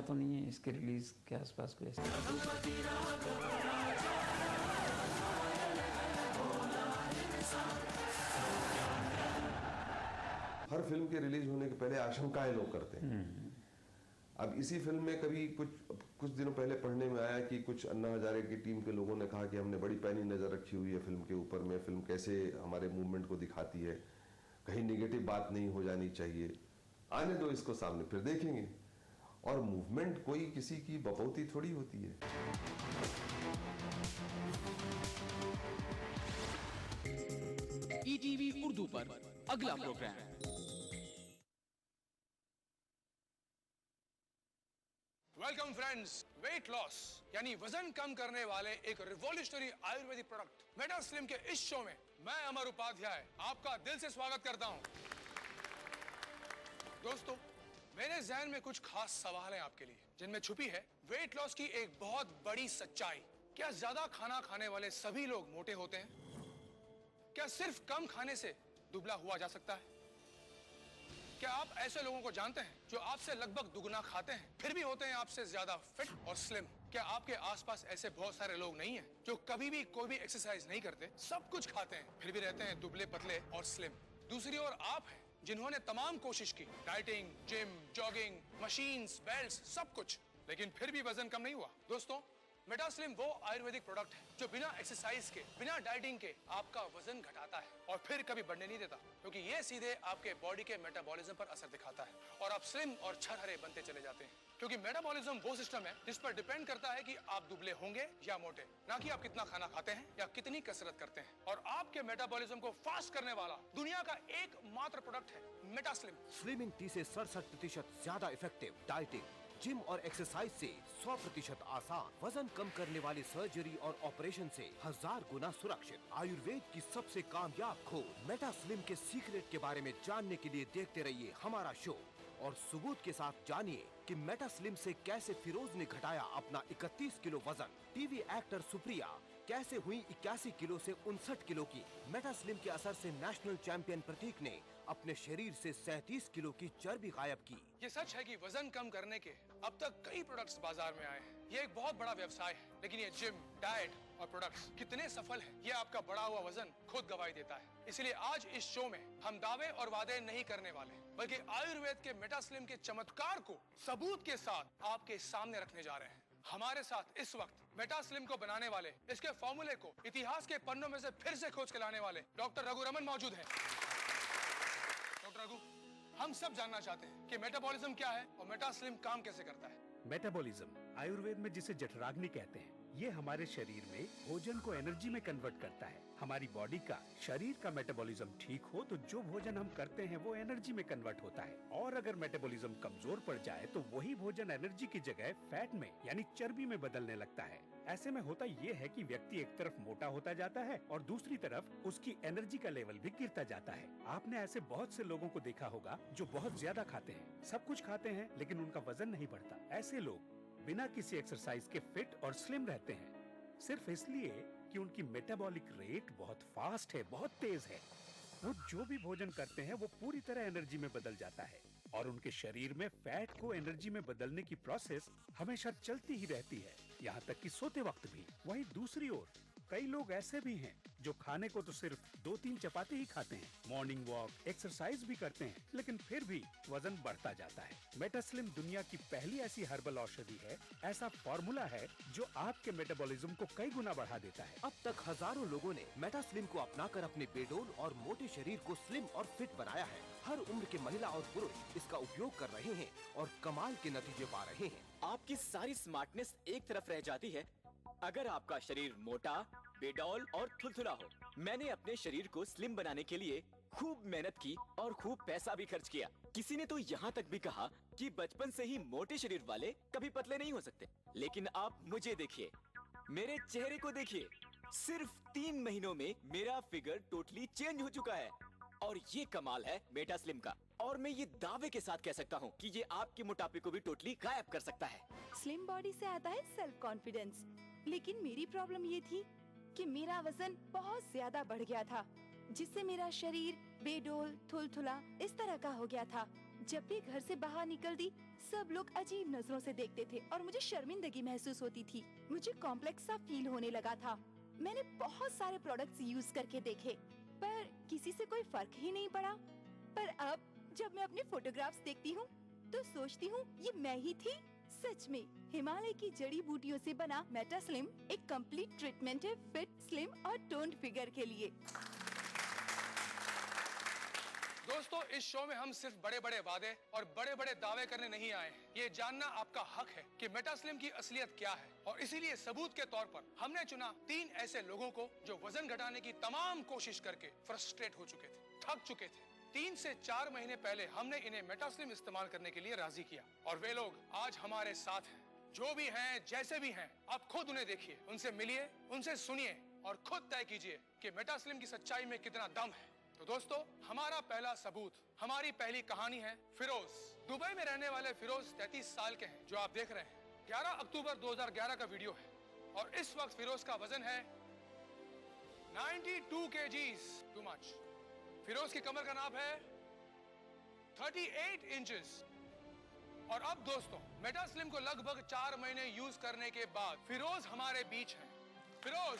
तो नहीं है इसके रिलीज के आसपास कोई ऐसा। हर फिल्म के रिलीज होने के पहले आशंकाएं लोग करते हैं। अब इसी फिल्म में कभी कुछ दिनों पहले पढ़ने में आया कि कुछ अन्ना हजारे की टीम के लोगों ने कहा कि हमने बड़ी पैनी नजर रखी हुई है फिल्म के ऊपर में, फिल्म कैसे हमारे मूवमेंट को दिखाती है, कहीं नेगेटिव बात नहीं हो जानी चाहिए, आने दो इसको सामने फिर देखेंगे। और मूवमेंट कोई किसी की बपौती थोड़ी होती है। ईटीवी उर्दू पर अगला programme welcome friends. Weight loss यानी वजन कम करने वाले एक revolutionary Ayurvedic product Meta Slim के इस शो में मैं अमर उपाध्याय आपका दिल से स्वागत करता हूं। दोस्तों, मेरे जहन में कुछ खास सवाल हैं आपके लिए, जिनमें छुपी है वेट लॉस की एक बहुत बड़ी सच्चाई। क्या ज्यादा खाना खाने वाले सभी लोग मोटे होते हैं? क्या सिर्फ कम खाने से दुबला हुआ जा सकता है? क्या आप ऐसे लोगों को जानते हैं जो आपसे लगभग दुगना खाते हैं फिर भी होते हैं आपसे ज्यादा फिट और स्लिम? क्या आपके आसपास ऐसे बहुत सारे लोग नहीं हैं जो कभी भी कोई भी एक्सरसाइज नहीं करते, सब कुछ खाते हैं फिर भी रहते हैं दुबले पतले और स्लिम? दूसरी ओर आप हैं जिन्होंने तमाम कोशिश की, dieting, gym, jogging, machines, belts, सब कुछ, लेकिन फिर भी वजन कम नहीं हुआ। दोस्तों, मेटा स्लिम वो आयुर्वेदिक प्रोडक्ट है जो बिना एक्सरसाइज के, बिना डाइटिंग के आपका वजन घटाता है और फिर कभी बढ़ने नहीं देता, क्योंकि ये सीधे आपके बॉडी के मेटाबॉलिज्म पर असर दिखाता है और आप स्लिम और छरहरे बनते चले जाते हैं। क्योंकि मेटाबॉलिज्म वो सिस्टम है जिस पर डिपेंड करता है कि आप दुबले होंगे या मोटे, ना कि आप कितना खाना खाते हैं या कितनी कसरत करते हैं। और आपके मेटाबॉलिज्म को फास्ट करने वाला दुनिया का एकमात्र प्रोडक्ट है मेटा स्लिम। स्लिमिंग टी से 67% ज्यादा इफेक्टिव, डाइटिंग, जिम और एक्सरसाइज से 100% आसान, वजन कम करने वाली सर्जरी और ऑपरेशन से 1000 गुना सुरक्षित, आयुर्वेद की सबसे कामयाब खोज मेटा स्लिम के सीक्रेट के बारे में जानने के लिए देखते रहिए हमारा शो और सबूत के साथ जानिए कि मेटा स्लिम से कैसे फिरोज ने घटाया अपना 31 किलो वजन। टीवी एक्टर सुप्रिया कैसे हुई 81 किलो से 59 किलो की। मेटा स्लिम के असर से नेशनल चैंपियन प्रतीक ने अपने शरीर से 37 किलो की चर्बी गायब की। ये सच है कि वजन कम करने के अब तक कई प्रोडक्ट्स बाजार में आए हैं। ये एक बहुत बड़ा व्यवसाय है, लेकिन ये जिम, डाइट और प्रोडक्ट्स कितने सफल हैं, ये आपका बढ़ा हुआ वजन खुद गवाही देता है। इसलिए आज इस शो में हम दावे और वादे नहीं करने वाले, बल्कि आयुर्वेद के मेटा स्लिम के चमत्कार को सबूत के साथ आपके सामने रखने जा रहे हैं। हमारे साथ इस वक्त मेटा स्लिम को बनाने वाले, इसके फॉर्मूले को इतिहास के पन्नों में से फिर से खोज के लाने वाले डॉक्टर रघु रमन मौजूद हैं। डॉक्टर रघु, हम सब जानना चाहते हैं कि मेटाबॉलिज्म क्या है और मेटा स्लिम काम कैसे करता है। मेटाबॉलिज्म आयुर्वेद में जिसे जठराग्नि कहते हैं, ये हमारे शरीर में भोजन को एनर्जी में कन्वर्ट करता है। हमारी बॉडी का, शरीर का मेटाबॉलिज्म ठीक हो तो जो भोजन हम करते हैं वो एनर्जी में कन्वर्ट होता है, और अगर मेटाबॉलिज्म कमजोर पड़ जाए तो वही भोजन एनर्जी की जगह फैट में यानी चर्बी में बदलने लगता है। ऐसे में होता ये है कि व्यक्ति एक तरफ मोटा होता जाता है और दूसरी तरफ उसकी एनर्जी का लेवल भी गिरता जाता है। आपने ऐसे बहुत से लोगों को देखा होगा जो बहुत ज्यादा खाते हैं, सब कुछ खाते हैं, लेकिन उनका वजन नहीं बढ़ता। ऐसे लोग बिना किसी एक्सरसाइज के फिट और स्लिम रहते हैं, सिर्फ इसलिए कि उनकी मेटाबॉलिक रेट बहुत फास्ट है, बहुत तेज है। वो जो भी भोजन करते हैं वो पूरी तरह एनर्जी में बदल जाता है और उनके शरीर में फैट को एनर्जी में बदलने की प्रोसेस हमेशा चलती ही रहती है, यहाँ तक कि सोते वक्त भी। वहीं दूसरी ओर कई लोग ऐसे भी हैं जो खाने को तो सिर्फ 2-3 चपाती ही खाते हैं, मॉर्निंग वॉक, एक्सरसाइज भी करते हैं, लेकिन फिर भी वजन बढ़ता जाता है। मेटास्लिम दुनिया की पहली ऐसी हर्बल औषधि है, ऐसा फॉर्मूला है जो आपके मेटाबॉलिज्म को कई गुना बढ़ा देता है। अब तक हजारों लोगों ने मेटास्लिम को अपनाकर अपने बेडोल और मोटे शरीर को स्लिम और फिट बनाया है। हर उम्र के महिला और पुरुष इसका उपयोग कर रहे हैं और कमाल के नतीजे पा रहे हैं। आपकी सारी स्मार्टनेस एक तरफ रह जाती है अगर आपका शरीर मोटा, बेडौल और थुलथुला हो। मैंने अपने शरीर को स्लिम बनाने के लिए खूब मेहनत की और खूब पैसा भी खर्च किया। किसी ने तो यहाँ तक भी कहा कि बचपन से ही मोटे शरीर वाले कभी पतले नहीं हो सकते। लेकिन आप मुझे देखिए, मेरे चेहरे को देखिए, सिर्फ 3 महीनों में मेरा फिगर टोटली चेंज हो चुका है। और ये कमाल है मेटा स्लिम का, और मैं ये दावे के साथ कह सकता हूँ कि ये आपके मोटापे को भी टोटली गायब कर सकता है। स्लिम बॉडी से आता है सेल्फ कॉन्फिडेंस, लेकिन मेरी प्रॉब्लम ये थी कि मेरा वजन बहुत ज्यादा बढ़ गया था, जिससे मेरा शरीर बेडोल, थुलथुला इस तरह का हो गया था, जब भी घर से बाहर निकलती सब लोग अजीब नजरों से देखते थे और मुझे शर्मिंदगी महसूस होती थी। मुझे कॉम्प्लेक्स सा फील होने लगा था। मैंने बहुत सारे प्रोडक्ट्स यूज करके देखे पर किसी से कोई फर्क ही नहीं पड़ा। पर अब जब मैं अपने फोटोग्राफ्स देखती हूँ तो सोचती हूँ ये मैं ही थी। सच में हिमालय की जड़ी बूटियों से बना मेटा स्लिम एक कंप्लीट ट्रीटमेंट है फिट, स्लिम और टोन्ड फिगर के लिए। दोस्तों, इस शो में हम सिर्फ बड़े बड़े वादे और बड़े बड़े दावे करने नहीं आए हैं। ये जानना आपका हक है कि मेटा स्लिम की असलियत क्या है, और इसीलिए सबूत के तौर पर हमने चुना 3 ऐसे लोगों को जो वजन घटाने की तमाम कोशिश करके फ्रस्ट्रेट हो चुके थे, थक चुके थे। 3 से 4 महीने पहले हमने इन्हें मेटा स्लिम इस्तेमाल करने के लिए राजी किया और वे लोग आज हमारे साथ हैं। जो भी हैं, जैसे भी हैं, आप खुद उन्हें देखिए, उनसे मिलिए, उनसे सुनिए और खुद तय कीजिए कि मेटा स्लिम की सच्चाई में कितना दम है। तो दोस्तों, हमारा पहला सबूत, हमारी पहली कहानी है फिरोज। दुबई में रहने वाले फिरोज 33 साल के हैं, जो आप देख रहे हैं। 11 अक्टूबर 2011 का वीडियो है और इस वक्त फिरोज का वजन है 92 kgs, टू मच। फिरोज की कमर का नाप है 38 इंचेस। और अब दोस्तों, मेटा स्लिम को लगभग 4 महीने यूज करने के बाद फिरोज हमारे बीच हैं। फिरोज,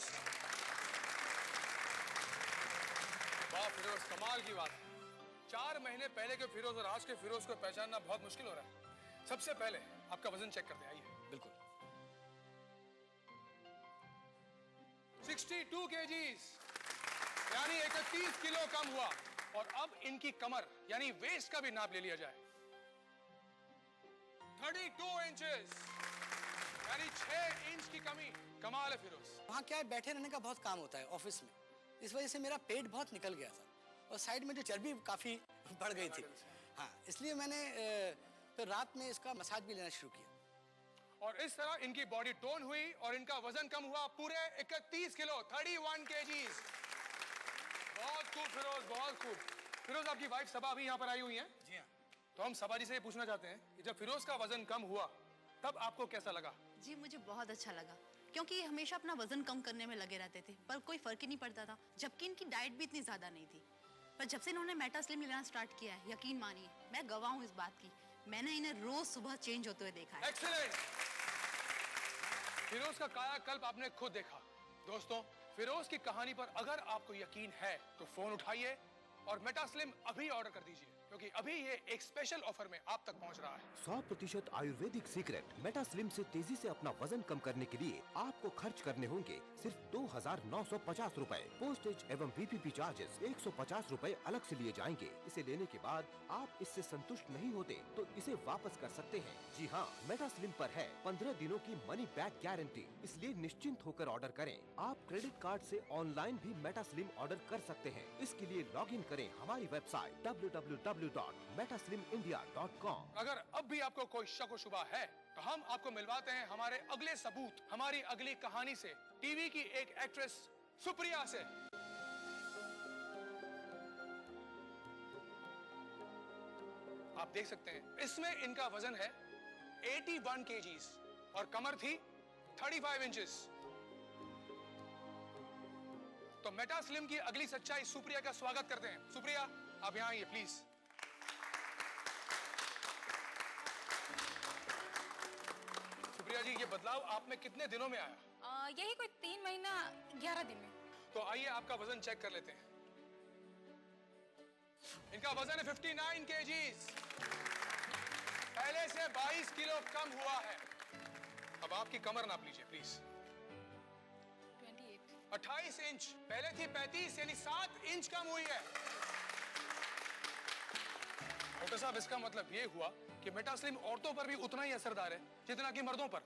वाह फिरोज, कमाल की बात है। 4 महीने पहले के फिरोज और आज के फिरोज को पहचानना बहुत मुश्किल हो रहा है। सबसे पहले आपका वजन चेक करते हैं, आइए। बिल्कुल। 62 kgs, यानी 31 किलो कम हुआ। और अब इनकी कमर यानी वेस्ट का भी नाप ले लिया जाए, 32 इंचेस, यानी 6 इंच की कमी। कमाल है फिरोज। वहाँ क्या है, बैठे रहने का बहुत काम होता है ऑफिस में, इस वजह से मेरा पेट बहुत निकल गया था और साइड में जो चर्बी काफी बढ़ गई थी। हाँ, इसलिए मैंने फिर रात में इसका मसाज भी लेना शुरू किया और इस तरह इनकी बॉडी टोन हुई और इनका वजन कम हुआ पूरे 31 किलो, 31 kgs। बहुत खूब फिरोज, बहुत खूब। फिरोज, आपकी वाइफ सबा अभी यहाँ पर आई हुई है। जी हाँ। तो हम सबा जी से ये पूछना चाहते हैं कि जब फिरोज का वजन कम हुआ तब आपको कैसा लगा? जी, मुझे बहुत अच्छा लगा क्योंकि ये हमेशा अपना वजन कम करने में लगे रहते थे पर कोई फर्क ही नहीं पड़ता था, जबकि इनकी डाइट भी इतनी ज्यादा नहीं थी। पर जब से इन्होंने मेटा स्लिम लेना स्टार्ट किया है, यकीन मानिए मैं गवाह हूँ इस बात की, मैंने इन्हें रोज सुबह चेंज होते हुए देखा है। एक्सीलेंट। फिरोज का कायाकल्प आपने खुद देखा। दोस्तों, फिरोज की कहानी पर अगर आपको यकीन है तो फोन उठाइए और मेटा स्लिम अभी ऑर्डर कर दीजिए, क्योंकि अभी ये एक स्पेशल ऑफर में आप तक पहुंच रहा है। 100% आयुर्वेदिक सीक्रेट मेटा स्लिम से तेजी से अपना वजन कम करने के लिए आपको खर्च करने होंगे सिर्फ 2,950 रूपए। पोस्टेज एवं VPP चार्जेस 150 रूपए अलग से लिए जाएंगे। इसे लेने के बाद आप इससे संतुष्ट नहीं होते तो इसे वापस कर सकते हैं। जी हाँ, मेटा स्लिम पर है 15 दिनों की मनी बैक गारंटी, इसलिए निश्चिंत होकर ऑर्डर करें। आप क्रेडिट कार्ड से ऑनलाइन भी मेटा स्लिम ऑर्डर कर सकते हैं। इसके लिए लॉग इन करें हमारी वेबसाइट www.metaslimindia.com। अगर अब भी आपको कोई शक व शुबा है तो हम आपको मिलवाते हैं हमारे अगले सबूत, हमारी अगली कहानी से, टीवी की एक एक्ट्रेस सुप्रिया से। आप देख सकते हैं इसमें इनका वजन है 81 kgs और कमर थी 35 इंचेस। तो मेटा स्लिम की अगली सच्चाई सुप्रिया का स्वागत करते हैं। सुप्रिया, आप यहाँ आइए प्लीज। सुप्रिया जी, ये बदलाव आप में कितने दिनों में आया? यही कोई 3 महीना 11 दिन में। तो आइए आपका वजन चेक कर लेते हैं। इनका वजन है 59 kgs, पहले से 22 किलो कम हुआ है। अब आपकी कमर नाप लीजिए प्लीज। 28 इंच, पहले थी 35, यानी 7 इंच कम हुई है। डॉक्टर साहब, इसका मतलब ये हुआ कि मेटा स्लिम औरतों पर भी उतना ही असरदार है जितना कि मर्दों पर।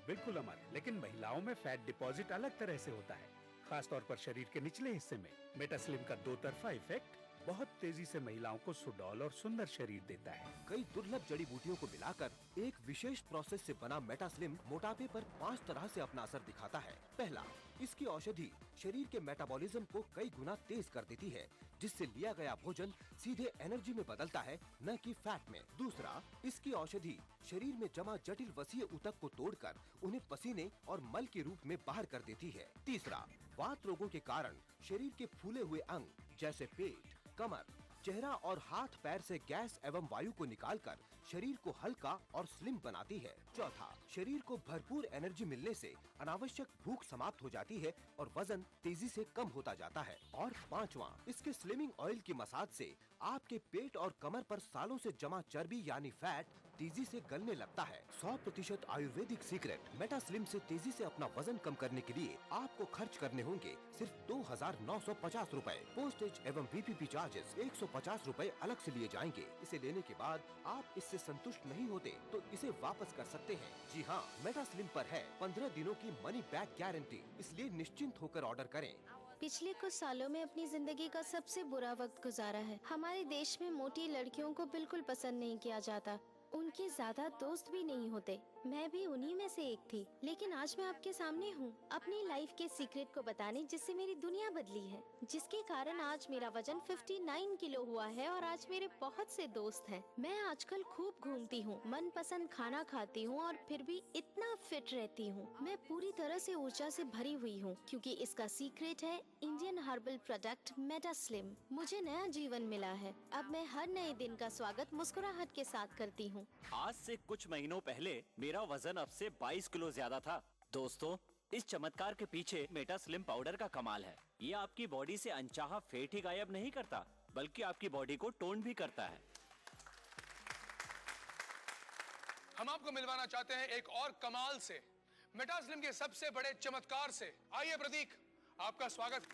बिल्कुल अमर, लेकिन महिलाओं में फैट डिपॉजिट अलग तरह से होता है, खास तौर पर शरीर के निचले हिस्से में। मेटा स्लिम का 2 तरफा इफेक्ट बहुत तेजी से महिलाओं को सुडौल और सुंदर शरीर देता है। कई दुर्लभ जड़ी बूटियों को मिलाकर एक विशेष प्रोसेस से बना मेटा स्लिम मोटापे पर 5 तरह से अपना असर दिखाता है। पहला, इसकी औषधि शरीर के मेटाबॉलिज्म को कई गुना तेज कर देती है, जिससे लिया गया भोजन सीधे एनर्जी में बदलता है, न कि फैट में। दूसरा, इसकी औषधि शरीर में जमा जटिल वसीय ऊतक को तोड़कर उन्हें पसीने और मल के रूप में बाहर कर देती है। तीसरा, वात रोगों के कारण शरीर के फूले हुए अंग जैसे पेट, कमर, चेहरा और हाथ पैर से गैस एवं वायु को निकालकर शरीर को हल्का और स्लिम बनाती है। चौथा, शरीर को भरपूर एनर्जी मिलने से अनावश्यक भूख समाप्त हो जाती है और वजन तेजी से कम होता जाता है। और पांचवा, इसके स्लिमिंग ऑयल की मसाज से आपके पेट और कमर पर सालों से जमा चर्बी यानी फैट तेजी से गलने लगता है। 100% आयुर्वेदिक सीक्रेट मेटा स्लिम से तेजी से अपना वजन कम करने के लिए आपको खर्च करने होंगे सिर्फ 2,950 रूपए। पोस्टेज एवं BPP चार्जेस 150 रूपए अलग से लिए जाएंगे। इसे लेने के बाद आप इससे संतुष्ट नहीं होते तो इसे वापस कर सकते हैं। जी हाँ, मेटा स्लिम पर है 15 दिनों की मनी बैक गारंटी, इसलिए निश्चिंत होकर ऑर्डर करें। पिछले कुछ सालों में अपनी जिंदगी का सबसे बुरा वक्त गुजारा है। हमारे देश में मोटी लड़कियों को बिल्कुल पसंद नहीं किया जाता, उनके ज्यादा दोस्त भी नहीं होते। मैं भी उन्हीं में से एक थी, लेकिन आज मैं आपके सामने हूँ अपनी लाइफ के सीक्रेट को बताने, जिससे मेरी दुनिया बदली है, जिसके कारण आज मेरा वजन 59 किलो हुआ है और आज मेरे बहुत से दोस्त हैं। मैं आजकल खूब घूमती हूँ, मनपसंद खाना खाती हूँ और फिर भी इतना फिट रहती हूँ। मैं पूरी तरह से ऊर्जा से भरी हुई हूँ, क्योंकि इसका सीक्रेट है Indian herbal product Meta slim. मुझे नया जीवन मिला है। अब मैं हर नए दिन का स्वागत मुस्कुराहट के साथ करती हूँ। आज से कुछ महीनों पहले मेरा वजन अब से 22 किलो ज्यादा था। दोस्तों, इस चमत्कार के पीछे मेटा स्लिम पाउडर का कमाल है। ये आपकी बॉडी से अनचाहा फैट ही गायब नहीं करता, बल्कि आपकी बॉडी को टोन भी करता है। हम आपको मिलवाना चाहते हैं एक और कमाल से, मेटा स्लिम के सबसे बड़े चमत्कार से। आइए प्रतीक, आपका स्वागत।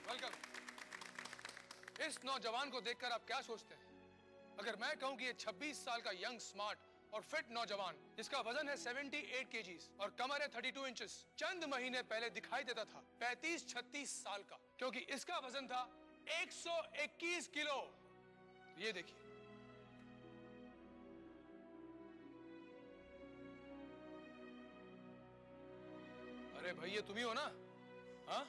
वेलकम। इस नौजवान को देखकर आप क्या सोचते हैं? अगर मैं कहूं कि ये 26 साल का यंग, स्मार्ट और फिट नौजवान, जिसका वजन है 78 kgs और कमर है 32 इंचेस, चंद महीने पहले दिखाई देता था 35-36 साल का, क्योंकि इसका वजन था 121 किलो। ये देखिए, अरे भाई, ये तुम ही हो ना? हाँ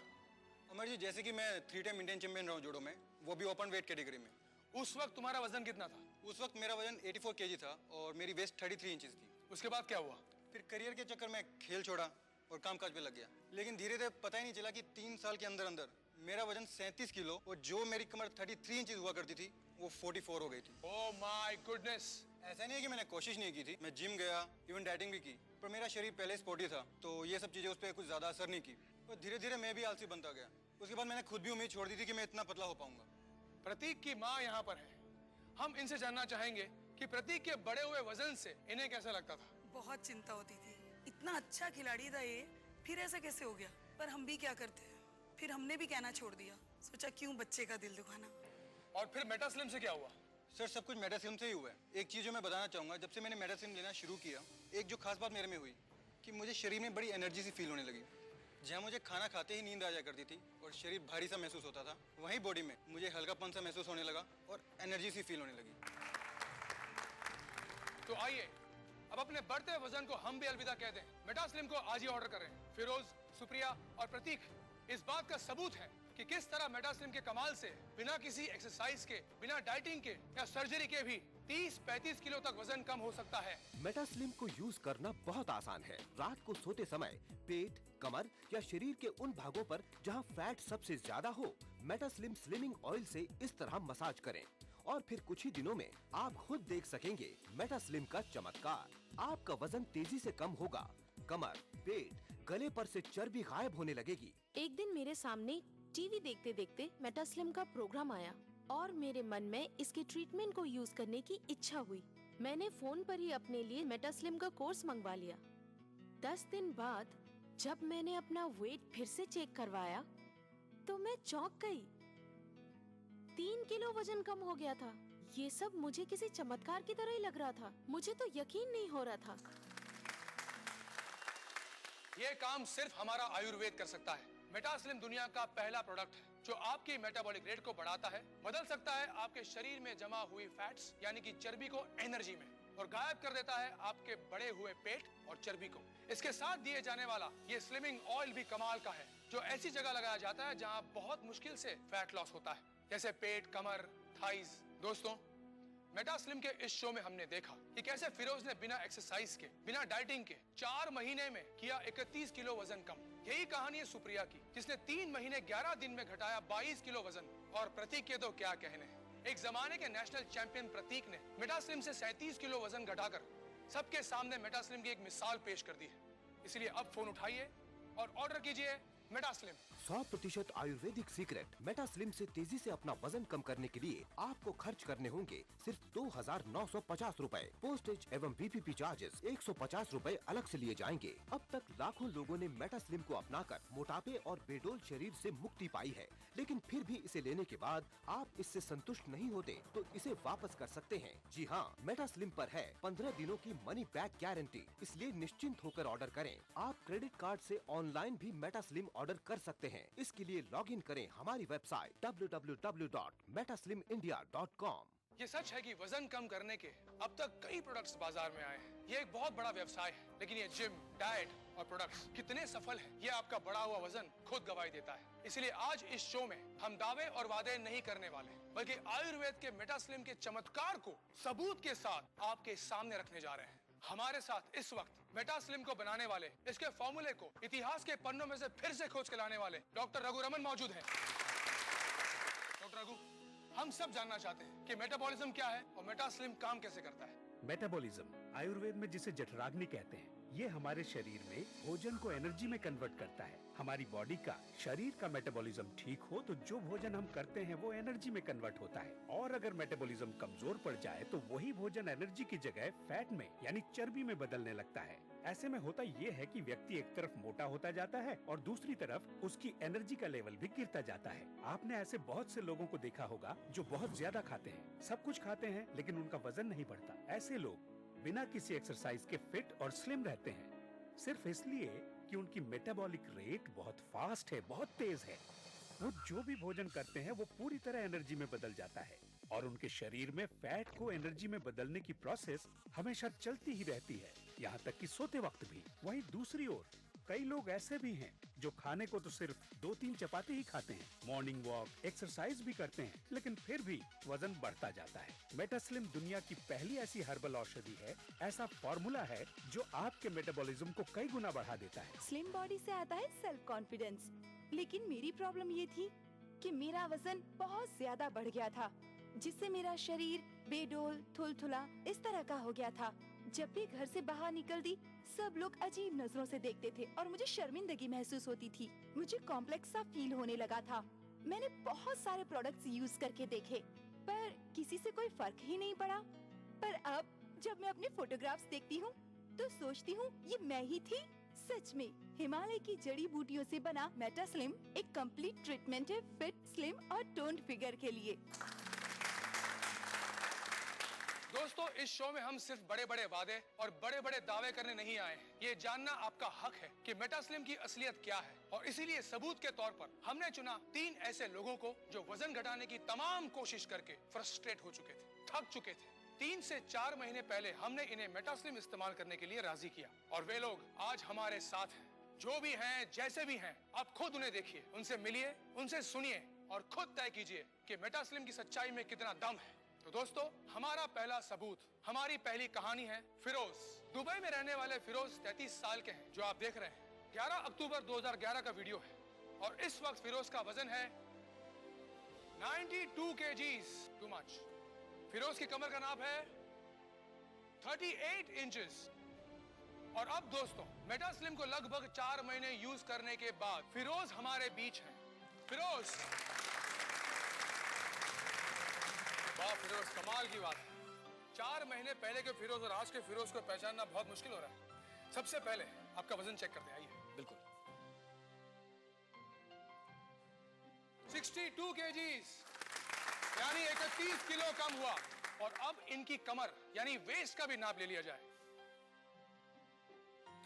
अमर जी, जैसे कि मैं 3 टाइम इंडियन चैंपियन रहा हूँ जूडो में, वो भी ओपन वेट कैटेगरी में। उस वक्त तुम्हारा वजन कितना था? उस वक्त मेरा वजन 84 kg था और मेरी वेस्ट 33 इंचेस थी। उसके बाद क्या हुआ? फिर करियर के चक्कर में खेल छोड़ा और कामकाज पे लग गया, लेकिन धीरे धीरे पता ही नहीं चला कि 3 साल के अंदर अंदर मेरा वजन 37 किलो और जो मेरी कमर 33 इंचेस हुआ करती थी वो 44 हो गई थी। Oh my goodness. ऐसा नहीं है कि मैंने कोशिश नहीं की थी, मैं जिम गया, इवन डाइटिंग भी की, पर मेरा शरीर पहले स्पोर्टी था तो ये सब चीजें उस पर कुछ ज्यादा असर नहीं की। और धीरे धीरे मैं भी आलसी बनता गया। उसके बाद मैंने खुद भी उम्मीद छोड़ दी थी कि मैं इतना पतला हो पाऊंगा। प्रतीक की माँ यहाँ पर है। हम इनसे जानना चाहेंगे कि प्रतीक के बड़े हुए वजन से इन्हें कैसा लगता था। बहुत चिंता होती थी, इतना अच्छा खिलाड़ी था ये, फिर ऐसा कैसे हो गया। पर हम भी क्या करते हैं, फिर हमने भी कहना छोड़ दिया, सोचा क्यों बच्चे का दिल दुखाना। और फिर मेटा स्लिम से क्या हुआ? सर, सब कुछ मेटा स्लिम से ही हुआ है। एक चीज जो मैं बताना चाहूंगा, जब से मैंने मेटा स्लिम लेना शुरू किया, एक जो खास बात मेरे में हुई कि मुझे शरीर में बड़ी एनर्जी सी फील होने लगी। जहाँ मुझे खाना खाते ही नींद आ जाया करती थी और शरीर भारी सा महसूस होता था, वहीं बॉडी में मुझे हल्कापन सा महसूस होने लगा और एनर्जी सी फील होने लगी। तो आइए अब अपने बढ़ते वजन को हम भी अलविदा कह दें। मेटा स्लिम को आज ही ऑर्डर करें। फिरोज, सुप्रिया और प्रतीक इस बात का सबूत है कि किस तरह मेटा स्लिम के कमाल से बिना किसी एक्सरसाइज के, बिना डाइटिंग के या सर्जरी के भी 30-35 किलो तक वजन कम हो सकता है। मेटा स्लिम को यूज करना बहुत आसान है। रात को सोते समय पेट, कमर या शरीर के उन भागों पर जहां फैट सबसे ज्यादा हो, मेटा स्लिम स्लिमिंग ऑयल से इस तरह मसाज करें और फिर कुछ ही दिनों में आप खुद देख सकेंगे मेटा स्लिम का चमत्कार। आपका वजन तेजी से कम होगा, कमर, पेट, गले पर से चर्बी गायब होने लगेगी। एक दिन मेरे सामने टीवी देखते देखते मेटा स्लिम का प्रोग्राम आया और मेरे मन में इसके ट्रीटमेंट को यूज करने की इच्छा हुई। मैंने फोन पर ही अपने लिए मेटा स्लिम का कोर्स मंगवा लिया। 10 दिन बाद जब मैंने अपना वेट फिर से चेक करवाया तो मैं चौंक गई। 3 किलो वजन कम हो गया था। ये सब मुझे किसी चमत्कार की तरह ही लग रहा था। मुझे तो यकीन नहीं हो रहा था। ये काम सिर्फ हमारा आयुर्वेद कर सकता है। मेटा स्लिम दुनिया का पहला प्रोडक्ट है जो आपकी मेटाबॉलिक रेट को बढ़ाता है, बदल सकता है आपके शरीर में जमा हुई फैट्स यानी कि चर्बी को एनर्जी में, और गायब कर देता है आपके बढ़े हुए पेट और चर्बी को। इसके साथ दिए जाने वाला ये स्लिमिंग ऑयल भी कमाल का है, जो ऐसी जगह लगाया जाता है जहां बहुत मुश्किल से फैट लॉस होता है, जैसे पेट, कमर, थाइज। दोस्तों, मेटा स्लिम के इस शो में हमने देखा कि कैसे फिरोज ने बिना एक्सरसाइज के, बिना डाइटिंग के 4 महीने में किया 31 किलो वजन कम। यही कहानी है सुप्रिया की, जिसने 3 महीने 11 दिन में घटाया 22 किलो वजन और प्रतीक के तो क्या कहने। एक जमाने के नेशनल चैंपियन प्रतीक ने मेटास्लिम से 37 किलो वजन घटाकर सबके सामने मेटास्लिम की एक मिसाल पेश कर दी है। इसलिए अब फोन उठाइए और ऑर्डर कीजिए मेटास्लिम। 100% आयुर्वेदिक सीक्रेट मेटास्लिम से तेजी से अपना वजन कम करने के लिए आपको खर्च करने होंगे सिर्फ 2,950 रुपए। पोस्टेज एवं बीपीपी चार्जेस 150 रुपए अलग से लिए जाएंगे। अब तक लाखों लोगों ने मेटास्लिम को अपनाकर मोटापे और बेडोल शरीर से मुक्ति पाई है, लेकिन फिर भी इसे लेने के बाद आप इससे संतुष्ट नहीं होते तो इसे वापस कर सकते हैं। जी हाँ, मेटास्लिम पर है 15 दिनों की मनी बैक गारंटी, इसलिए निश्चिंत होकर ऑर्डर करें। आप क्रेडिट कार्ड से ऑनलाइन भी मेटास्लिम ऑर्डर कर सकते हैं। इसके लिए लॉगिन करें हमारी वेबसाइट www.metaslimindia.com। ये सच है कि वजन कम करने के अब तक कई प्रोडक्ट्स बाजार में आए हैं। ये एक बहुत बड़ा व्यवसाय है, लेकिन ये जिम, डाइट और प्रोडक्ट्स कितने सफल हैं, ये आपका बढ़ा हुआ वजन खुद गवाही देता है। इसलिए आज इस शो में हम दावे और वादे नहीं करने वाले, बल्कि आयुर्वेद के मेटास्लिम के चमत्कार को सबूत के साथ आपके सामने रखने जा रहे हैं। हमारे साथ इस वक्त मेटास्लिम को बनाने वाले, इसके फॉर्मूले को इतिहास के पन्नों में से फिर से खोज के लाने वाले डॉक्टर रघु रमन मौजूद हैं। डॉक्टर रघु, हम सब जानना चाहते हैं कि मेटाबॉलिज्म क्या है और मेटास्लिम काम कैसे करता है। मेटाबॉलिज्म आयुर्वेद में जिसे जठराग्नि कहते हैं, ये हमारे शरीर में भोजन को एनर्जी में कन्वर्ट करता है। हमारी बॉडी का, शरीर का मेटाबॉलिज्म ठीक हो तो जो भोजन हम करते हैं वो एनर्जी में कन्वर्ट होता है, और अगर मेटाबॉलिज्म कमजोर पड़ जाए तो वही भोजन एनर्जी की जगह फैट में यानी चर्बी में बदलने लगता है। ऐसे में होता ये है कि व्यक्ति एक तरफ मोटा होता जाता है और दूसरी तरफ उसकी एनर्जी का लेवल भी गिरता जाता है। आपने ऐसे बहुत से लोगों को देखा होगा जो बहुत ज्यादा खाते हैं, सब कुछ खाते हैं, लेकिन उनका वजन नहीं बढ़ता। ऐसे लोग बिना किसी एक्सरसाइज के फिट और स्लिम रहते हैं, सिर्फ इसलिए कि उनकी मेटाबॉलिक रेट बहुत फास्ट है, बहुत तेज है। वो जो भी भोजन करते हैं वो पूरी तरह एनर्जी में बदल जाता है, और उनके शरीर में फैट को एनर्जी में बदलने की प्रोसेस हमेशा चलती ही रहती है, यहाँ तक कि सोते वक्त भी। वहीं दूसरी ओर कई लोग ऐसे भी हैं जो खाने को तो सिर्फ 2-3 चपाती ही खाते हैं, मॉर्निंग वॉक, एक्सरसाइज भी करते हैं, लेकिन फिर भी वजन बढ़ता जाता है। मेटास्लिम दुनिया की पहली ऐसी हर्बल औषधि है, ऐसा फॉर्मूला है जो आपके मेटाबॉलिज्म को कई गुना बढ़ा देता है। स्लिम बॉडी से आता है सेल्फ कॉन्फिडेंस, लेकिन मेरी प्रॉब्लम ये थी कि मेरा वजन बहुत ज्यादा बढ़ गया था, जिससे मेरा शरीर बेडोल, थुलथुला इस तरह का हो गया था। जब भी घर से बाहर निकलती सब लोग अजीब नजरों से देखते थे और मुझे शर्मिंदगी महसूस होती थी। मुझे कॉम्प्लेक्स सा फील होने लगा था। मैंने बहुत सारे प्रोडक्ट्स यूज करके देखे, पर किसी से कोई फर्क ही नहीं पड़ा। पर अब जब मैं अपने फोटोग्राफ्स देखती हूँ तो सोचती हूँ ये मैं ही थी। सच में हिमालय की जड़ी बूटियों से बना मेटास्लिम एक कंप्लीट ट्रीटमेंट है फिट, स्लिम और टोन्ड फिगर के लिए। दोस्तों, इस शो में हम सिर्फ बड़े बड़े वादे और बड़े बड़े दावे करने नहीं आए हैं। ये जानना आपका हक है कि मेटास्लिम की असलियत क्या है, और इसीलिए सबूत के तौर पर हमने चुना 3 ऐसे लोगों को जो वजन घटाने की तमाम कोशिश करके फ्रस्ट्रेट हो चुके थे, थक चुके थे। 3 से 4 महीने पहले हमने इन्हें मेटास्लिम इस्तेमाल करने के लिए राजी किया, और वे लोग आज हमारे साथ हैं। जो भी हैं, जैसे भी हैं, आप खुद उन्हें देखिए, उनसे मिलिए, उनसे सुनिए और खुद तय कीजिए कि मेटास्लिम की सच्चाई में कितना दम है। तो दोस्तों, हमारा पहला सबूत, हमारी पहली कहानी है फिरोज। दुबई में रहने वाले फिरोज 33 साल के हैं, जो आप देख रहे हैं। 11 अक्टूबर 2011 का वीडियो है, और इस वक्त फिरोज का वजन है 92 kgs, टू मच। फिरोज की कमर का नाप है 38 इंचेस। और अब दोस्तों, मेटास्लिम को लगभग 4 महीने यूज करने के बाद फिरोज हमारे बीच हैं। फिरोज, वाह फिरोज, कमाल की बात है। 4 महीने पहले के फिरोज और आज के फिरोज को पहचानना बहुत मुश्किल हो रहा है। सबसे पहले आपका वजन चेक करते हैं, आइए। बिल्कुल। 62 kgs, यानी 31 किलो कम हुआ। और अब इनकी कमर यानी वेस्ट का भी नाप ले लिया जाए,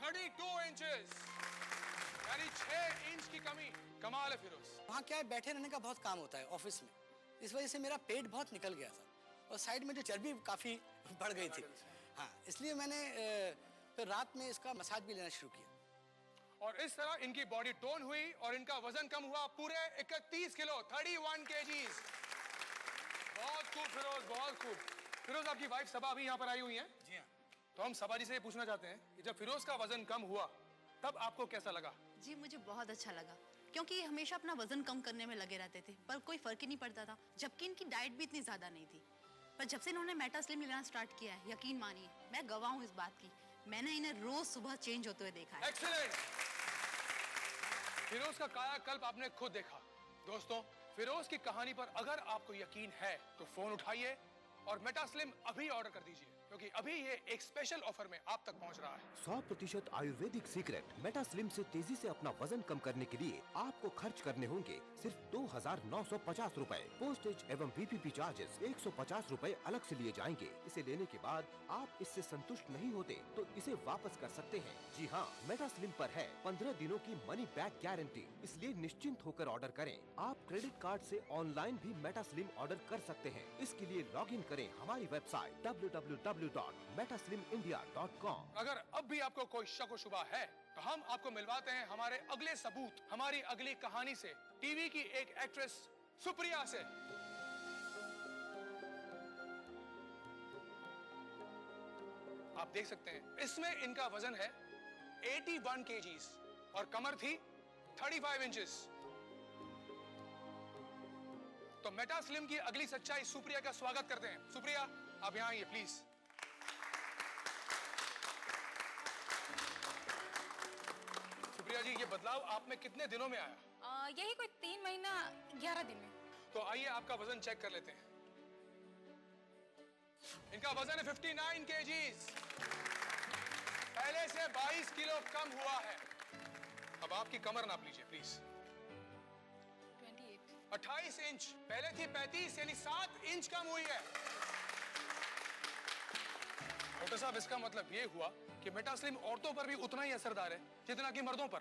32 इंचेस, यानी 6 इंच की कमी। कमाल है फिरोज। वहाँ क्या है, बैठे रहने का बहुत काम होता है ऑफिस में, इस वजह से मेरा पेट बहुत निकल गया था और साइड में जो चर्बी काफ़ी बढ़ गई थी। हाँ, इसलिए मैंने फिर रात में इसका मसाज भी लेना शुरू किया, और इस तरह इनकी बॉडी टोन हुई और इनका वजन कम हुआ पूरे 31 किलो, 31 kgs। बहुत खूब फिरोज, बहुत खूब। फिरोज, आपकी वाइफ सबा भी यहाँ पर आई हुई है। जी हाँ। तो हम सबा जी से ये पूछना चाहते हैं कि जब फिरोज का वजन कम हुआ तब आपको कैसा लगा? जी, मुझे बहुत अच्छा लगा। क्योंकि ये हमेशा अपना वजन कम करने में लगे रहते थे पर कोई फर्क ही नहीं पड़ता था, जबकि इनकी डाइट भी इतनी ज्यादा नहीं थी। पर जब से इन्होंने मेटा स्लिम लेना स्टार्ट किया है, यकीन मानिए मैं गवाह हूँ इस बात की, मैंने इन्हें रोज सुबह चेंज होते हुए देखा है। एक्सीलेंट। फिरोज का कायाकल्प आपने खुद देखा। दोस्तों, फिरोज की कहानी पर अगर आपको यकीन है तो फोन उठाइए और मेटा स्लिम अभी ऑर्डर कर दीजिए, क्योंकि अभी ये एक स्पेशल ऑफर में आप तक पहुंच रहा है। 100% आयुर्वेदिक सीक्रेट मेटा स्लिम से तेजी से अपना वजन कम करने के लिए आपको खर्च करने होंगे सिर्फ 2,950 रुपए। पोस्टेज एवं VPP चार्जेस 150 रुपए अलग से लिए जाएंगे। इसे लेने के बाद आप इससे संतुष्ट नहीं होते तो इसे वापस कर सकते हैं। जी हाँ, मेटा स्लिम पर है 15 दिनों की मनी बैक गारंटी, इसलिए निश्चिंत होकर ऑर्डर करें। आप क्रेडिट कार्ड से ऑनलाइन भी मेटा स्लिम ऑर्डर कर सकते हैं। इसके लिए लॉग इन करें हमारी वेबसाइट www.metaslimindia.com। अगर अब भी आपको कोई शक व शुबा है तो हम आपको मिलवाते हैं हमारे अगले सबूत, हमारी अगली कहानी से, टीवी की एक एक्ट्रेस सुप्रिया से। आप देख सकते हैं इसमें इनका वजन है 81 kgs और कमर थी 35 इंचेस। तो मेटा स्लिम की अगली सच्चाई सुप्रिया का स्वागत करते हैं। सुप्रिया, आप यहाँ आइए प्लीज। सुप्रिया जी, ये बदलाव आप में कितने दिनों में आया? यही कोई 3 महीना 11 दिन में। तो आइए आपका वजन चेक कर लेते हैं। इनका वजन है 59 kgs, पहले से 22 किलो कम हुआ है। अब आपकी कमर नाप लीजिए प्लीज। 28 इंच, पहले थी 35, यानी 7 इंच कम हुई है। डॉक्टर साहब, इसका मतलब ये हुआ कि मेटा स्लिम औरतों पर भी उतना ही असरदार है जितना कि मर्दों पर।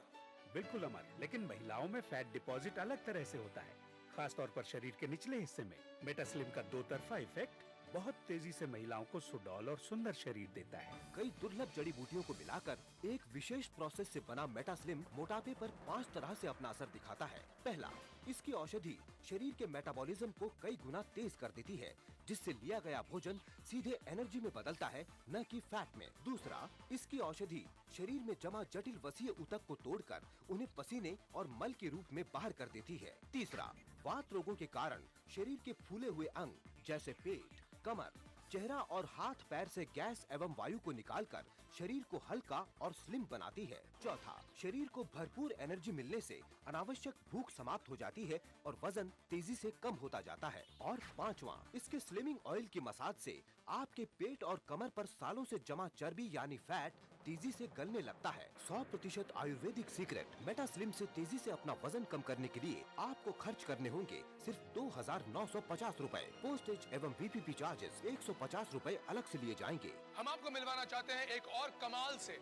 बिल्कुल अमर, लेकिन महिलाओं में फैट डिपॉजिट अलग तरह से होता है, खास तौर पर शरीर के निचले हिस्से में। मेटा स्लिम का दो तरफा इफेक्ट बहुत तेजी से महिलाओं को सुडौल और सुंदर शरीर देता है। कई दुर्लभ जड़ी बूटियों को मिलाकर एक विशेष प्रोसेस से बना मेटा स्लिम मोटापे पर 5 तरह से अपना असर दिखाता है। पहला, इसकी औषधि शरीर के मेटाबॉलिज्म को कई गुना तेज कर देती है, जिससे लिया गया भोजन सीधे एनर्जी में बदलता है, न कि फैट में। दूसरा, इसकी औषधि शरीर में जमा जटिल वसीय ऊतक को तोड़कर उन्हें पसीने और मल के रूप में बाहर कर देती है। तीसरा, वात रोगों के कारण शरीर के फूले हुए अंग जैसे पेट, कमर, चेहरा और हाथ पैर से गैस एवं वायु को निकालकर शरीर को हल्का और स्लिम बनाती है। चौथा, शरीर को भरपूर एनर्जी मिलने से अनावश्यक भूख समाप्त हो जाती है और वजन तेजी से कम होता जाता है। और पांचवा, इसके स्लिमिंग ऑयल की मसाज से आपके पेट और कमर पर सालों से जमा चर्बी यानी फैट तेजी से गलने लगता है। 100% आयुर्वेदिक सीक्रेट मेटा स्लिम से तेजी से अपना वजन कम करने के लिए आपको खर्च करने होंगे सिर्फ 2,950 रुपए। पोस्टेज एवं VPP चार्जेस 150 रुपए अलग से लिए जाएंगे। हम आपको मिलवाना चाहते हैं एक और कमाल से,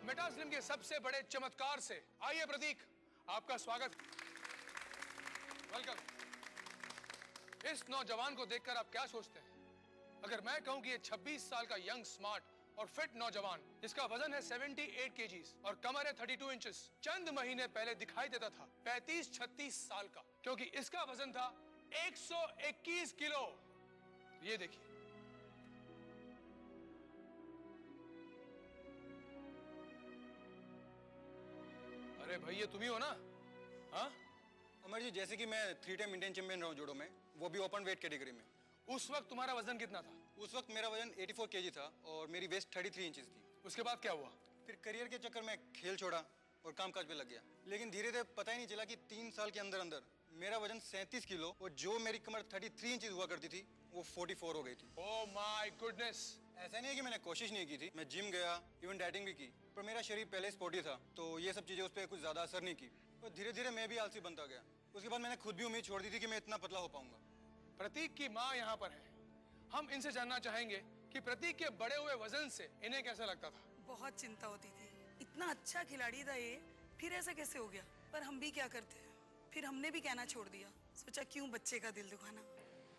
मेटा स्लिम के सबसे बड़े चमत्कार से। आइए प्रतीक, आपका स्वागत। वेलकम। इस नौजवान को देखकर आप क्या सोचते हैं? अगर मैं कहूं कि ये 26 साल का यंग, स्मार्ट और फिट नौजवान, जिसका वजन है 78 kgs और कमर है 32 इंचेस, चंद महीने पहले दिखाई देता था 35-36 साल का, क्योंकि इसका वजन था 121 किलो। ये देखिए, अरे भाई, ये तुम ही हो ना? हाँ अमर जी, जैसे कि मैं 3 टाइम इंडियन चैंपियन रहा हूँ जूडो में, वो भी ओपन वेट कैटेगरी में। उस वक्त तुम्हारा वजन कितना था? उस वक्त मेरा वजन 84 kg था और मेरी वेस्ट 33 इंचेस थी। उसके बाद क्या हुआ? फिर करियर के चक्कर में खेल छोड़ा और कामकाज पे लग गया, लेकिन धीरे धीरे पता ही नहीं चला कि 3 साल के अंदर अंदर मेरा वजन 37 किलो और जो मेरी कमर 33 इंचेस हुआ करती थी वो 44 हो गई थी। Oh my goodness. ऐसा नहीं है कि मैंने कोशिश नहीं की थी, मैं जिम गया, इवन डाइटिंग भी की, पर मेरा शरीर पहले स्पोर्टी था, तो ये सब चीजें उस पर कुछ ज्यादा असर नहीं की और धीरे धीरे मैं भी आलसी बनता गया। उसके बाद मैंने खुद भी उम्मीद छोड़ दी थी कि मैं इतना पतला हो पाऊंगा। प्रतीक की माँ यहाँ पर है, हम इनसे जानना चाहेंगे कि प्रतीक के बड़े हुए वजन से इन्हें कैसा लगता था। बहुत चिंता होती थी, इतना अच्छा खिलाड़ी था ये, फिर ऐसा कैसे हो गया। पर हम भी क्या करते हैं, फिर हमने भी कहना छोड़ दिया, सोचा क्यों बच्चे का दिल दुखाना।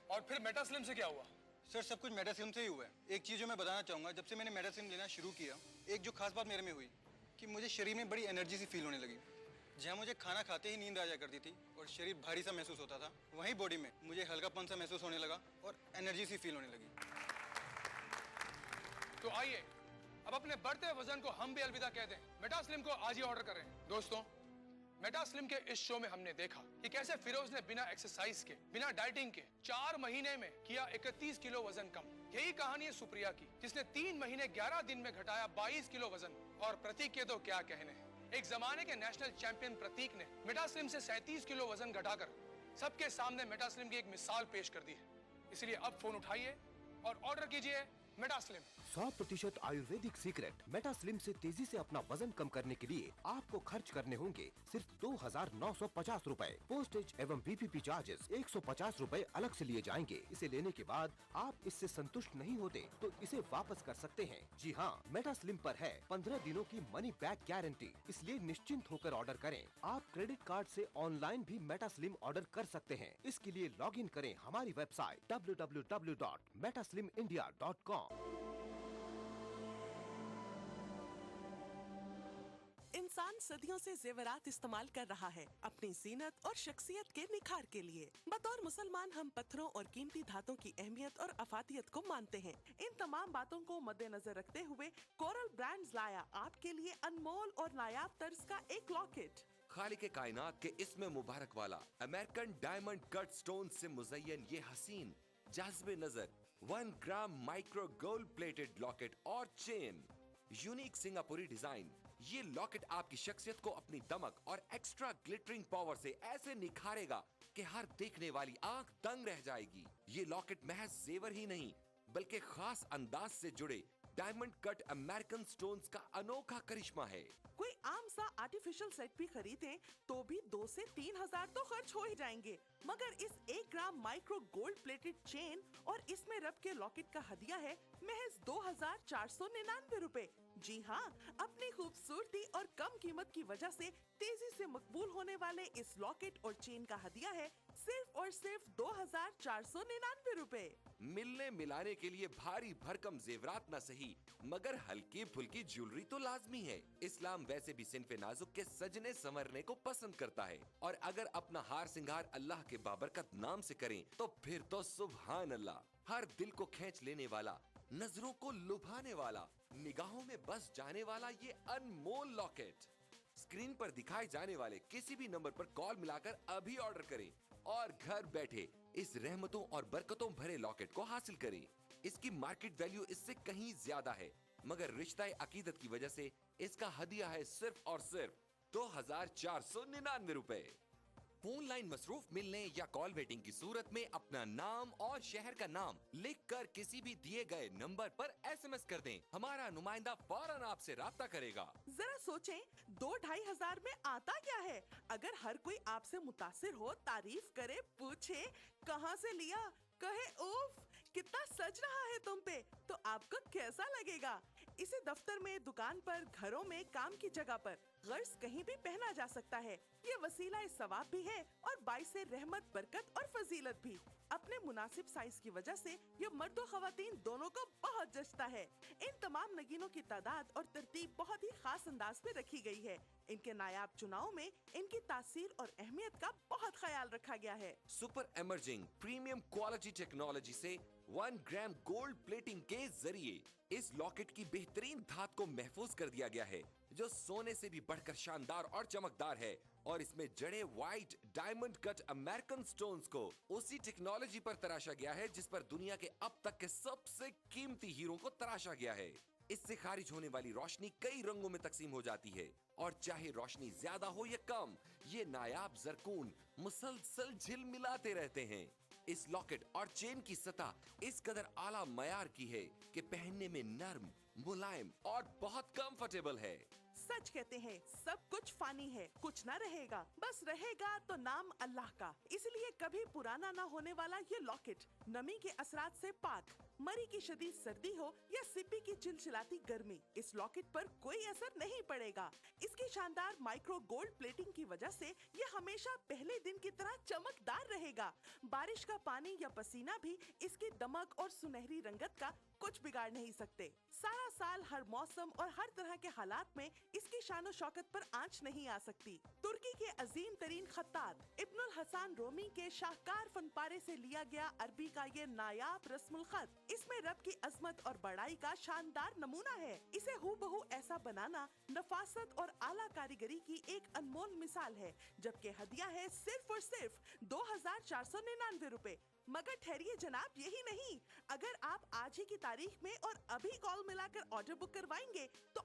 और फिर मेटा स्लिम से क्या हुआ? सर, सब कुछ मेटा स्लिम से ही हुआ है। एक चीज जो मैं बताना चाहूंगा, जब से मैंने मेटा स्लिम लेना शुरू किया, एक जो खास बात मेरे में हुई कि मुझे शरीर में बड़ी एनर्जी सी फील होने लगी। जहाँ मुझे खाना खाते ही नींद आ जाया करती थी और शरीर भारी सा महसूस होता था, वहीं बॉडी में मुझे हल्कापन सा महसूस होने लगा और एनर्जी सी फील होने लगी। तो आइए अब अपने बढ़ते वजन को हम भी अलविदा कह दें। मेटा स्लिम को आज ही ऑर्डर करें। दोस्तों, मेटा स्लिम के इस शो में हमने देखा कि कैसे फिरोज ने बिना एक्सरसाइज के, बिना डाइटिंग के 4 महीने में किया 31 किलो वजन कम। यही कहानी है सुप्रिया की, जिसने 3 महीने 11 दिन में घटाया 22 किलो वजन। और प्रतीक के तो क्या कहने हैं। एक जमाने के नेशनल चैंपियन प्रतीक ने मेटा स्लिम से 37 किलो वजन घटाकर सबके सामने मेटा स्लिम की एक मिसाल पेश कर दी है। इसलिए अब फोन उठाइए और ऑर्डर कीजिए Meta slim. 100% Ayurvedic secret Meta slim से तेजी से अपना वजन कम करने के लिए आपको खर्च करने होंगे सिर्फ 2,950 रूपए। पोस्टेज एवं PPP चार्जेस 150 रूपए अलग से लिए जाएंगे। इसे लेने के बाद आप इससे संतुष्ट नहीं होते तो इसे वापस कर सकते हैं। जी हाँ, मेटा स्लिम पर है 15 दिनों की मनी बैक गारंटी, इसलिए निश्चिंत होकर ऑर्डर करें। आप क्रेडिट कार्ड से ऑनलाइन भी मेटा स्लिम ऑर्डर कर सकते हैं। इसके लिए लॉग इन करें हमारी वेबसाइट www.metaslimindia.com। इंसान सदियों से जेवरात इस्तेमाल कर रहा है अपनी जीनत और शख्सियत के निखार के लिए। बतौर मुसलमान हम पत्थरों और कीमती धातों की अहमियत और अफादियत को मानते हैं। इन तमाम बातों को मद्देनजर रखते हुए कोरल ब्रांड्स लाया आपके लिए अनमोल और नायाब तर्ज का एक लॉकेट। खालिक कायनात के इसमें मुबारक वाला अमेरिकन डायमंड कट स्टोन से मुज़य्यन ये हसीन जाज़बे नजर 1 ग्राम माइक्रो गोल्ड प्लेटेड लॉकेट और चेन, यूनिक सिंगापुरी डिजाइन। ये लॉकेट आपकी शख्सियत को अपनी दमक और एक्स्ट्रा ग्लिटरिंग पावर से ऐसे निखारेगा कि हर देखने वाली आंख दंग रह जाएगी। ये लॉकेट महज जेवर ही नहीं बल्कि खास अंदाज से जुड़े डायमंड कट अमेरिकन स्टोन्स का अनोखा करिश्मा है। कोई आम सा आर्टिफिशियल सेट भी खरीदें तो भी 2 से 3 हजार तो खर्च हो ही जाएंगे, मगर इस 1 ग्राम माइक्रो गोल्ड प्लेटेड चेन और इसमें रब के लॉकेट का हदिया है महज 2,499 रूपए। जी हाँ, अपनी खूबसूरती और कम कीमत की वजह से तेजी से मकबूल होने वाले इस लॉकेट और चेन का हदिया है सिर्फ और सिर्फ 2,499 रूपए। मिलने मिलाने के लिए भारी भरकम जेवरात न सही मगर हल्की फुल्की ज्वेलरी तो लाजमी है। इस्लाम वैसे भी सिन्फे नाजुक के सजने संवरने को पसंद करता है और अगर अपना हार सिंगार अल्लाह के बाबरकत नाम से करें तो फिर तो सुभान अल्लाह। हर दिल को खींच लेने वाला, नजरों को लुभाने वाला, निगाहों में बस जाने वाला ये अनमोल लॉकेट स्क्रीन पर दिखाए जाने वाले किसी भी नंबर पर कॉल मिलाकर अभी ऑर्डर करें और घर बैठे इस रहमतों और बरकतों भरे लॉकेट को हासिल करें। इसकी मार्केट वैल्यू इससे कहीं ज्यादा है मगर रिश्ता अकीदत की वजह से इसका हदिया है सिर्फ और सिर्फ 2,499 रूपए। फोन लाइन मसरूफ मिलने या कॉल वेटिंग की सूरत में अपना नाम और शहर का नाम लिखकर किसी भी दिए गए नंबर पर SMS कर दें। हमारा नुमाइंदा फौरन आपसे राब्ता करेगा। जरा सोचें, 2-2.5 हजार में आता क्या है? अगर हर कोई आपसे मुतासिर हो, तारीफ करे, पूछे कहाँ से लिया, कहे उफ कितना सज रहा है तुम पे, तो आपको कैसा लगेगा? इसे दफ्तर में, दुकान पर, घरों में, काम की जगह पर गर्ज कहीं भी पहना जा सकता है। ये वसीला सवाब भी है और बाइसे रहमत, बरकत और फजीलत भी। अपने मुनासिब साइज की वजह से ये मर्द और खवातीन दोनों को बहुत जचता है। इन तमाम नगीनों की तादाद और तरतीब बहुत ही खास अंदाज में रखी गई है। इनके नायाब चुनाव में इनकी तासीर और अहमियत का बहुत ख्याल रखा गया है। Super emerging premium quality technology से 1 ग्राम गोल्ड प्लेटिंग के जरिए इस लॉकेट की बेहतरीन धात को महफूज कर दिया गया है जो सोने से भी बढ़कर शानदार और चमकदार है और इसमें जड़े white diamond cut American stones को उसी टेक्नोलॉजी पर तराशा गया है जिस पर दुनिया के अब तक के सबसे कीमती हीरो को तराशा गया है। इससे खारिज होने वाली रोशनी कई रंगों में तकसीम हो जाती है और चाहे रोशनी ज्यादा हो या कम, ये नायाब जरकून मुसलसल झिलमिलाते रहते हैं। इस लॉकेट और चेन की सतह इस कदर आला मयार की है कि पहनने में नर्म, मुलायम और बहुत कंफर्टेबल है। सच कहते हैं, सब कुछ फानी है, कुछ ना रहेगा, बस रहेगा तो नाम अल्लाह का। इसलिए कभी पुराना ना होने वाला ये लॉकेट नमी के असरात से पाक, मरी की शदीद सर्दी हो या सिप्पी की चिलचिलाती गर्मी, इस लॉकेट पर कोई असर नहीं पड़ेगा। इसकी शानदार माइक्रो गोल्ड प्लेटिंग की वजह से ये हमेशा पहले दिन की तरह चमकदार रहेगा। बारिश का पानी या पसीना भी इसकी दमक और सुनहरी रंगत का कुछ बिगाड़ नहीं सकते। सारा साल हर मौसम और हर तरह के हालात में इसकी शानो शौकत पर आंच नहीं आ सकती। तुर्की के अजीम तरीन खत्तात इब्नुल हसन रोमी के शाहकार फनपारे से लिया गया अरबी का ये नायाब रस्मुल खत इसमें रब की अजमत और बड़ाई का शानदार नमूना है। इसे हूबहू ऐसा बनाना नफासत और आला कारीगरी की एक अनमोल मिसाल है, जबकि हदिया है सिर्फ और सिर्फ 2,499 रुपए। मगर ठहरिए जनाब, यही नहीं, अगर आप आज ही की तारीख में और अभी कॉल मिलाकर ऑर्डर बुक करवाएंगे तो